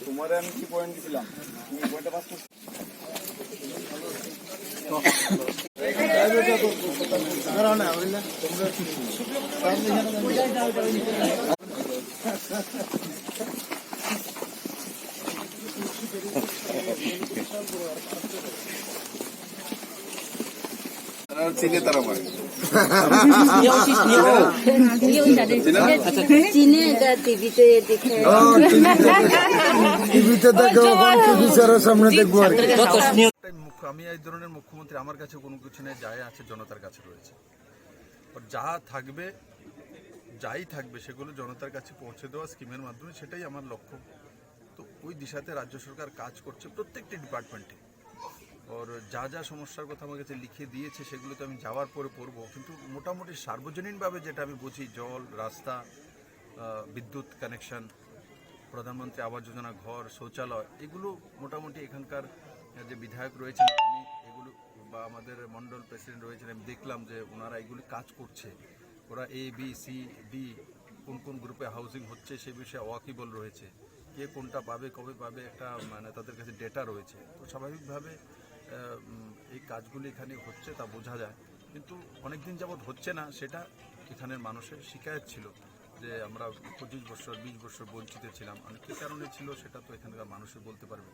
তোমারে আমি কি পয়েন্ট দিছিলাম, তুমি পয়েন্টটা পাস করছো। চিনে তারা মানে চিনে এটা টিভিতে দেখে সামনে দেখবো। আমি এই ধরনের মুখ্যমন্ত্রী আমার কাছে কোনো কিছু নেই, যাই আছে জনতার কাছে রয়েছে। যা থাকবে যাই থাকবে সেগুলো জনতার কাছে পৌঁছে দেওয়া স্কিমের মাধ্যমে, সেটাই আমার লক্ষ্য। তো ওই দিশাতে রাজ্য সরকার কাজ করছে প্রত্যেকটি ডিপার্টমেন্টে। ওর যা যা সমস্যার কথা আমার কাছে লিখে দিয়েছে সেগুলো তো আমি যাওয়ার পরে পড়বো, কিন্তু মোটামুটি সার্বজনীনভাবে যেটা আমি বুঝি, জল, রাস্তা, বিদ্যুৎ কানেকশন, প্রধানমন্ত্রী আবাস যোজনা, ঘর, শৌচালয়, এগুলো মোটামুটি এখানকার যে বিধায়ক রয়েছেন উনি এগুলো, বা আমাদের মন্ডল প্রেসিডেন্ট রয়েছেন, আমি দেখলাম যে ওনারা এগুলি কাজ করছে। ওরা A, B, C, D কোন কোন গ্রুপে হাউজিং হচ্ছে সে বিষয়ে ওয়াকিবল রয়েছে। কে কোনটা পাবে, কবে পাবে, একটা মানে তাদের কাছে ডেটা রয়েছে। তো স্বাভাবিকভাবে এই কাজগুলি এখানে হচ্ছে তা বোঝা যায়, কিন্তু অনেক দিন যাবৎ হচ্ছে না, সেটা এখানের মানুষের শিকায়ত ছিল যে আমরা 25 বছর 20 বছর বঞ্চিত ছিলাম। অনেক কী কারণে ছিল সেটা তো এখানকার মানুষই বলতে পারবে।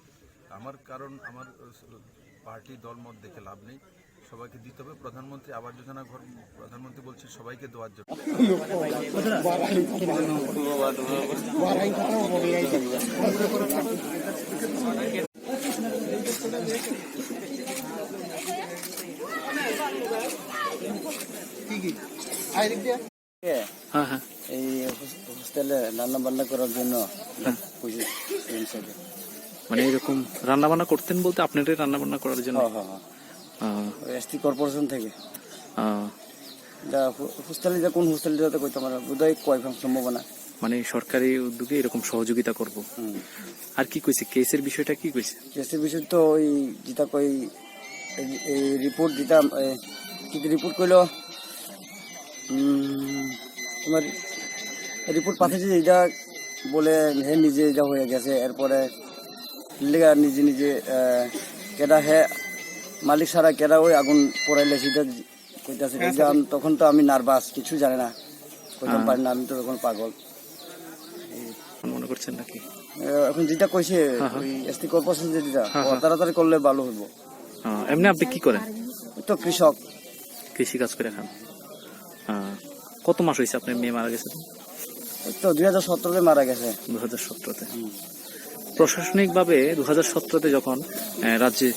আমার কারণ আমার পার্টি দলমত দেখে লাভ নেই, সবাইকে দিতে হবে। প্রধানমন্ত্রী আবাস যোজনা ঘর প্রধানমন্ত্রী বলছে সবাইকে দেওয়ার জন্য। এই হোস্টেলে রান্না বান্না করার জন্য মানে এরকম রান্না বান্না করতেন বলতে আপনাদের রান্না বান্না করার জন্য? এসটি কর্পোরেশন থেকে হোস্টেলে যা, কোন হোস্টেলে যাতে কইতে আমার বোধহয় কয়ফাম সম্ভাবনা, মানে সরকারি উদ্যোগে এরকম সহযোগিতা করব। আর কি কইছে কেসের বিষয়টা? কি কইছে কেসের বিষয়? তো ওই যেটা কই এই রিপোর্ট যেটা কি রিপোর্ট কইলো, তোমার রিপোর্ট পাঠাচ্ছে যেটা বলে হে নিজে যা হয়ে গেছে, এরপরে নিজে নিজে কেডা হে মালিক সারা কেডা ওই আগুন পড়াইলে সেটা কইতাছে। তখন তো আমি নার্ভাস, কিছু জানি না, কইতে পারি না, আমি তো তখন পাগল মনে করছেন নাকি? এখন যেটা কইছে ওই এসটি কর্পোরেশন যেটা তাড়াতাড়ি করলে ভালো হইব। এমনি আপনি কি করেন? তো কৃষক, কৃষি কাজ করে খান। কত মাস হয়েছে আপনার মেয়ে মারা গেছে? তো 2017-তে মারা গেছে। 2017-তে। প্রশাসনিক ভাবে 2017-তে যখন রাজ্যে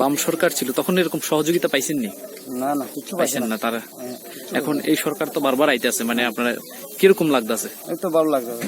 বাম সরকার ছিল তখন এরকম সহযোগিতা পাইছেননি? না না, কিছু পাইছেন না তারা। এখন এই সরকার তো বারবার আইতে আছে, মানে আপনারা কিরকম লাগতেছে? এই তো ভালো লাগতেছে।